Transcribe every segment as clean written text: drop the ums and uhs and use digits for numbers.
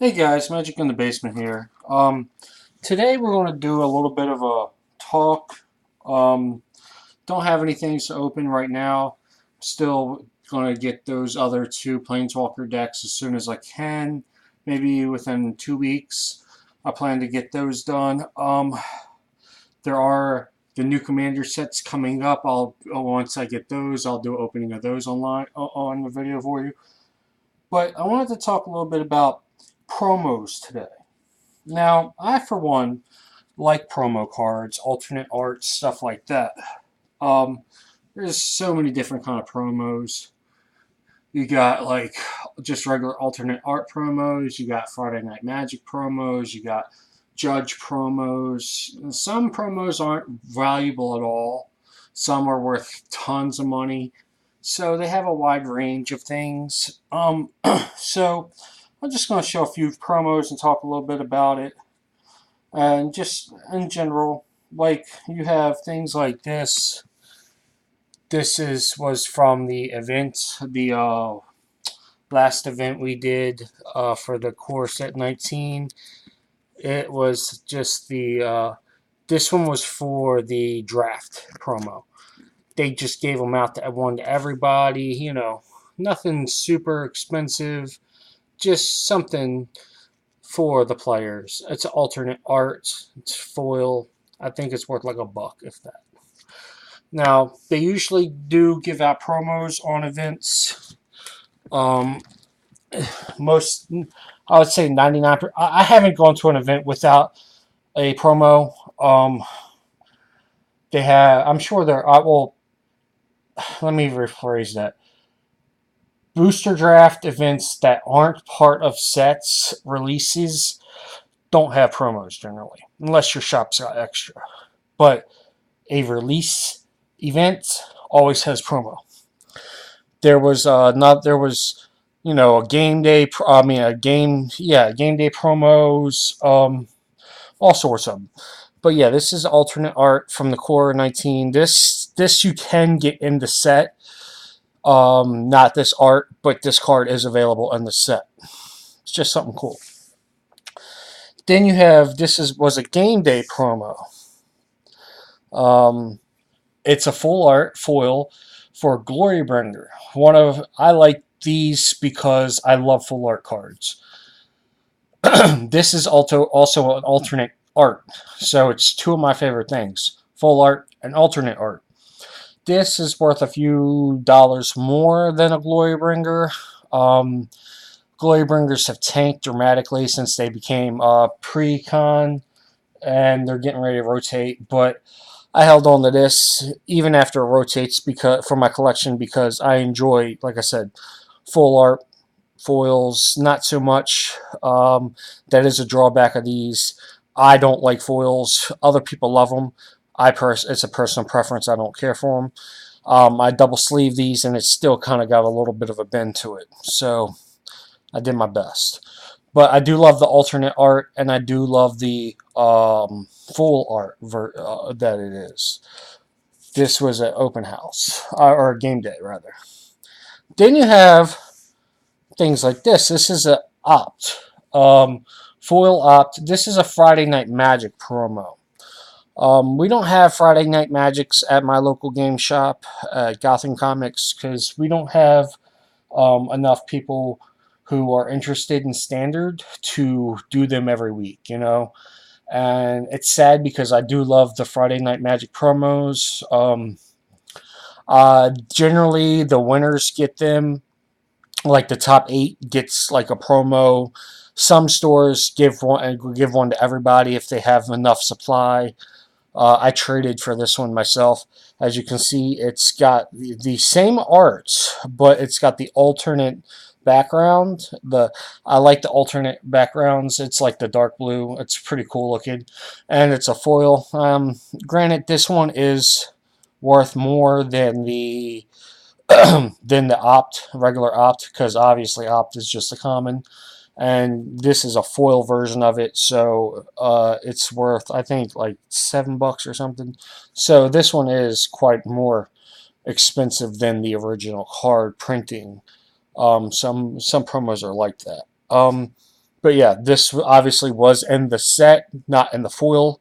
Hey guys, Magic in the Basement here. Today we're going to do a little bit of a talk. Um, don't have anything to open right now. Still going to get those other two Planeswalker decks as soon as I can. Maybe within 2 weeks. I plan to get those done. There are the new Commander sets coming up. Once I get those, I'll do opening of those online on the video for you. But I wanted to talk a little bit about promos today. Now, I, for one, like promo cards, alternate art, stuff like that. Um, there's so many different kind of promos. You got like just regular alternate art promos. You got Friday Night Magic promos. You got Judge promos. Some promos aren't valuable at all. Some are worth tons of money. So they have a wide range of things. So I'm just going to show a few promos and talk a little bit about it. And just in general, like you have things like this. This was from the event, the last event we did for the core set 19. It was just the this one was for the draft promo. They just gave them out to one to everybody. Nothing super expensive, just something for the players. It's alternate art. It's foil. I think it's worth like $1, if that. Now they usually do give out promos on events. Um, most, I would say 99. I haven't gone to an event without a promo. They have. I'm sure there. Well, let me rephrase that. Booster draft events that aren't part of sets releases don't have promos generally, unless your shop's got extra. But a release event always has promo. There was not there was a game day. I mean a game day promos. All sorts of them. But yeah, this is alternate art from the core 19. This you can get in the set. Not this art, but this card is available in the set. It's just something cool. Then you have was a game day promo. Um, it's a full art foil for Glorybringer. I like these because I love full art cards. This is also an alternate art, so it's two of my favorite things: full art and alternate art. This is worth a few dollars more than a Glorybringer. Um, Glorybringers have tanked dramatically since they became pre-con, and they're getting ready to rotate. But I held on to this even after it rotates because for my collection because I enjoy, like I said, full art foils. Not so much. That is a drawback of these. I don't like foils. Other people love them. It's a personal preference. I don't care for them. I double sleeve these, and it's still kind of got a little bit of a bend to it. So I did my best. But I do love the alternate art, and I do love the full art that it is. This was an open house, or a game day, rather. Then you have things like this. This is a opt. Foil opt. This is a Friday Night Magic promo. We don't have Friday Night Magics at my local game shop, Gotham Comics, because we don't have enough people who are interested in standard to do them every week. And it's sad because I do love the Friday Night Magic promos. Generally, the winners get them. Like the top 8 gets like a promo. Some stores give one to everybody if they have enough supply. I traded for this one myself. As you can see, it's got the same art, but it's got the alternate background. I like the alternate backgrounds. It's like the dark blue. It's pretty cool looking, and it's a foil. Granted, this one is worth more than the than the opt regular opt because obviously opt is just a common and this is a foil version of it, so it's worth I think like $7 or something. So this one is quite more expensive than the original card printing. Some promos are like that. But yeah, this obviously was in the set, not in the foil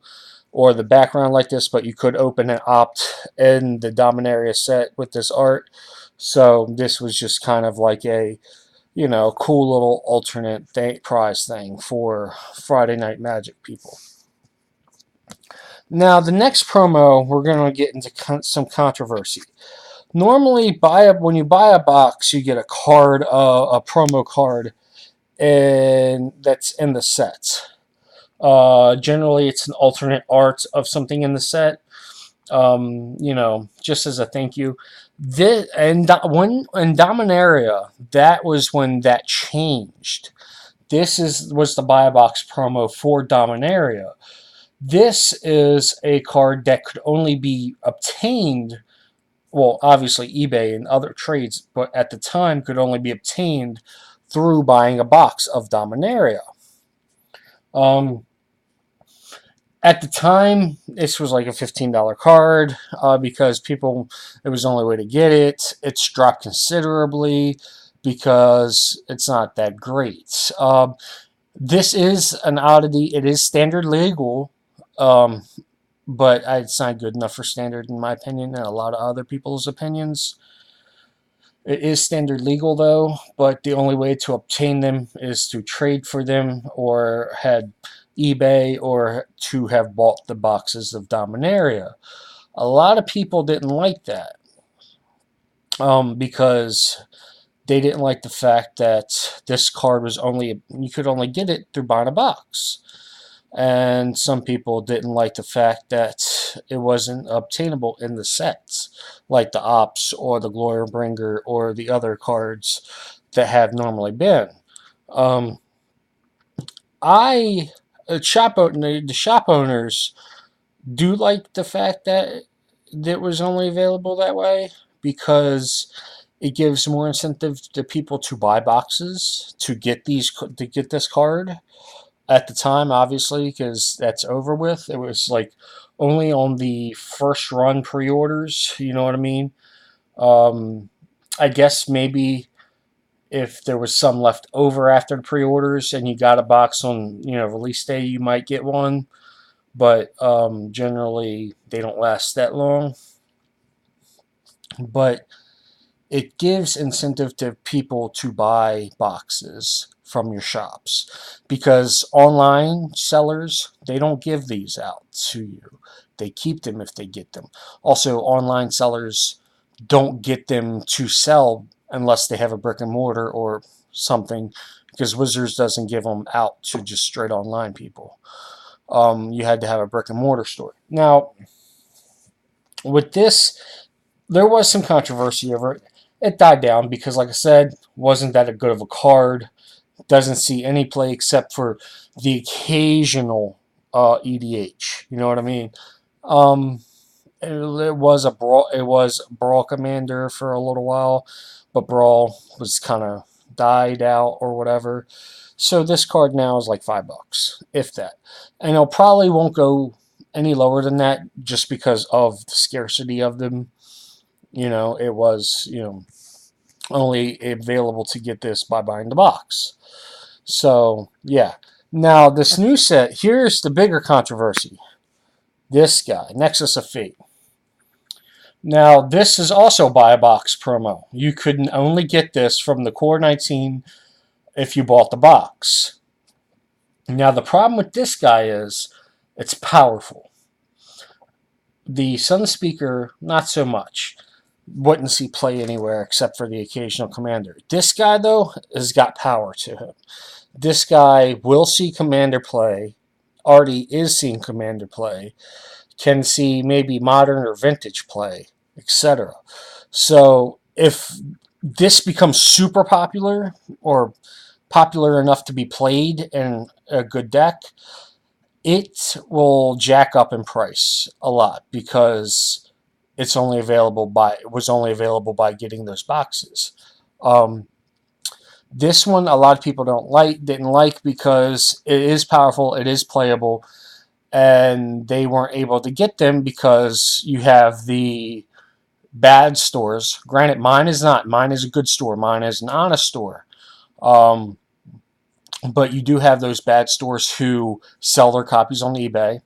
or the background like this, but you could open and opt in the Dominaria set with this art. So this was just kind of like a, cool little alternate prize thing for Friday Night Magic people. Now, the next promo, we're going to get into some controversy. Normally, when you buy a box, you get a card, a promo card, and that's in the set. Generally, it's an alternate art of something in the set. Just as a thank you. When in Dominaria, that was when that changed. Was the buy a box promo for Dominaria. This is a card that could only be obtained, well, obviously eBay and other trades, but at the time could only be obtained through buying a box of Dominaria. At the time, this was like a $15 card because it was the only way to get it. It's dropped considerably because it's not that great. This is an oddity. It is standard legal, but it's not good enough for standard in my opinion and a lot of other people's opinions. It is standard legal though, but the only way to obtain them is to trade for them or had eBay or to have bought the boxes of Dominaria. A lot of people didn't like that because they didn't like the fact that this card was you could only get it through buying a box. And some people didn't like the fact that it wasn't obtainable in the sets, like the Ops or the Glorybringer or the other cards that have normally been. The shop owners do like the fact that it was only available that way because it gives more incentive to people to buy boxes to get this card. At the time, obviously, because that's over with. It was like only on the first run pre-orders, you know what I mean? I guess maybe if there was some left over after the pre-orders and you got a box on, release day, you might get one. But generally, they don't last that long. But it gives incentive to people to buy boxes from your shops because online sellers, they don't give these out to you. They keep them if they get them. Also, online sellers don't get them to sell unless they have a brick and mortar or something because Wizards doesn't give them out to just straight online people. You had to have a brick and mortar store. Now, with this, there was some controversy over it. It died down because, like I said, wasn't that good of a card. Doesn't see any play except for the occasional EDH. You know what I mean? It was Brawl Commander for a little while, but Brawl was kind of died out or whatever. So this card now is like $5, if that, and it probably won't go any lower than that just because of the scarcity of them. It was, only available to get this by buying the box. So, yeah. Now, this new set, here's the bigger controversy. This guy, Nexus of Fate. Now, this is also buy a box promo. You could only get this from the Core 19 if you bought the box. Now, the problem with this guy is it's powerful. The Sunspeaker, not so much. Wouldn't see play anywhere except for the occasional commander. This guy, though, has got power to him. This guy will see commander play, already is seeing commander play, can see maybe modern or vintage play, etc. So if this becomes super popular or popular enough to be played in a good deck, it will jack up in price a lot because it was only available by getting those boxes. This one, a lot of people didn't like because it is powerful, it is playable, and they weren't able to get them because you have the bad stores. Granted, mine is not. Mine is a good store. Mine is an honest store. But you do have those bad stores who sell their copies on eBay,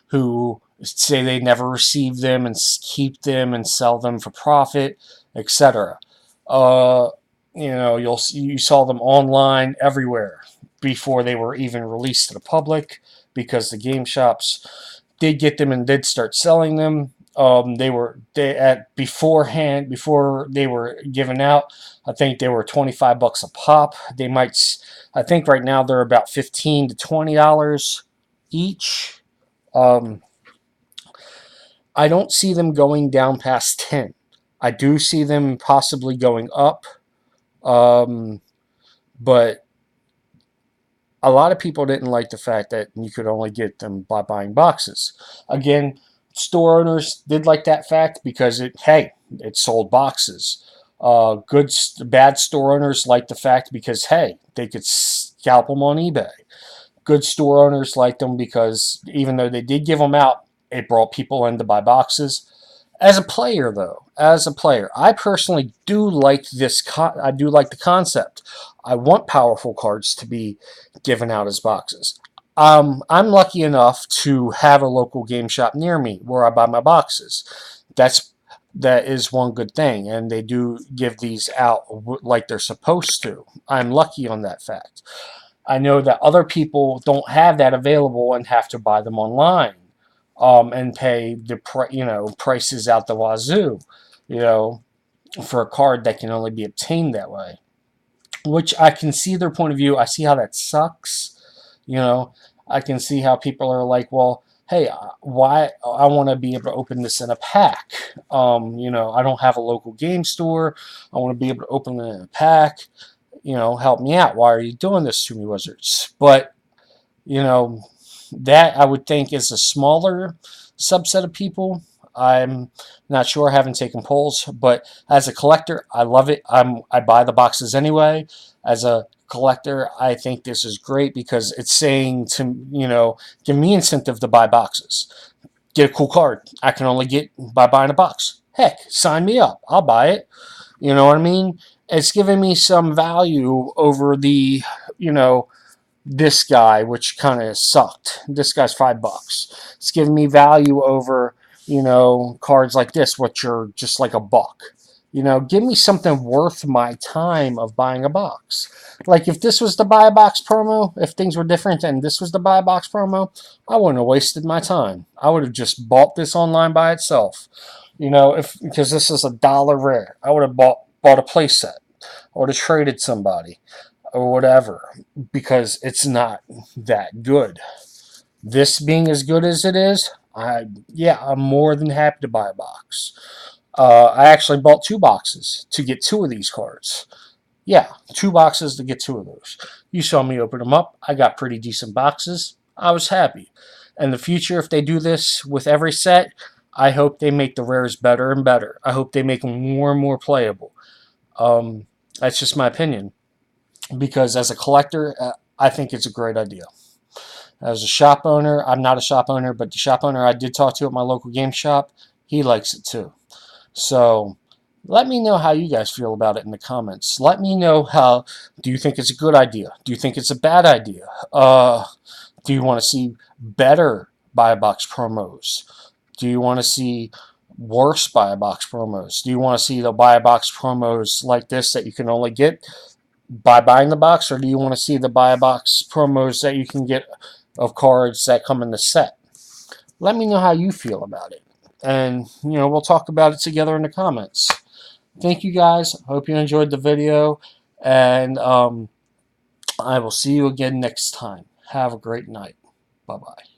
who say they never receive them and keep them and sell them for profit, etc. Uh, you saw them online everywhere before they were even released to the public, because the game shops did get them and did start selling them. They at beforehand before they were given out. I think they were $25 a pop. I think right now they're about $15 to $20 each. Um, I don't see them going down past 10. I do see them possibly going up, um, but a lot of people didn't like the fact that you could only get them by buying boxes. Again, store owners did like that fact because it sold boxes. Bad store owners liked the fact because, hey, they could scalp them on eBay. Good store owners liked them because even though they did give them out, it brought people in to buy boxes. As a player, though, I personally do like this. I do like the concept. I want powerful cards to be given out as boxes. I'm lucky enough to have a local game shop near me where I buy my boxes. That is one good thing, and they do give these out like they're supposed to. I'm lucky on that fact. I know that other people don't have that available and have to buy them online, and pay the prices out the wazoo, you know, for a card that can only be obtained that way. Which I can see their point of view. I see how that sucks. You know, I can see how people are like, well, hey, why I want to be able to open this in a pack. I don't have a local game store. I want to be able to open it in a pack. Help me out. Why are you doing this to me, Wizards? But you know, that I would think is a smaller subset of people. I'm not sure. I haven't taken polls, but as a collector, I love it. I buy the boxes anyway. As a collector, I think this is great because it's saying to give me incentive to buy boxes. Get a cool card I can only get by buying a box. Heck, sign me up. I'll buy it. You know what I mean? It's giving me some value over the this guy, which kind of sucked. This guy's $5. It's giving me value over, cards like this, which are just like a buck. Give me something worth my time of buying a box. Like if this was the buy a box promo, if things were different and this was the buy a box promo, I wouldn't have wasted my time. I would have just bought this online by itself. Because this is $1 rare, I would have bought a playset. I would have traded somebody or whatever, because it's not that good. This being as good as it is, I'm more than happy to buy a box. I actually bought 2 boxes to get 2 of these cards. Yeah, 2 boxes to get 2 of those. You saw me open them up. I got pretty decent boxes. I was happy. In the future, if they do this with every set, I hope they make the rares better and better. I hope they make them more and more playable. That's just my opinion. Because as a collector, I think it's a great idea. As a shop owner, I'm not a shop owner, but the shop owner I did talk to at my local game shop, he likes it too. So let me know how you guys feel about it in the comments. Let me know do you think it's a good idea? Do you think it's a bad idea? Do you want to see better buy a box promos? Do you want to see worse buy a box promos? Do you want to see the buy a box promos like this that you can only get by buying the box, or do you want to see the buy a box promos that you can get of cards that come in the set? Let me know how you feel about it, and we'll talk about it together in the comments. Thank you guys. Hope you enjoyed the video, and I will see you again next time. Have a great night. Bye bye.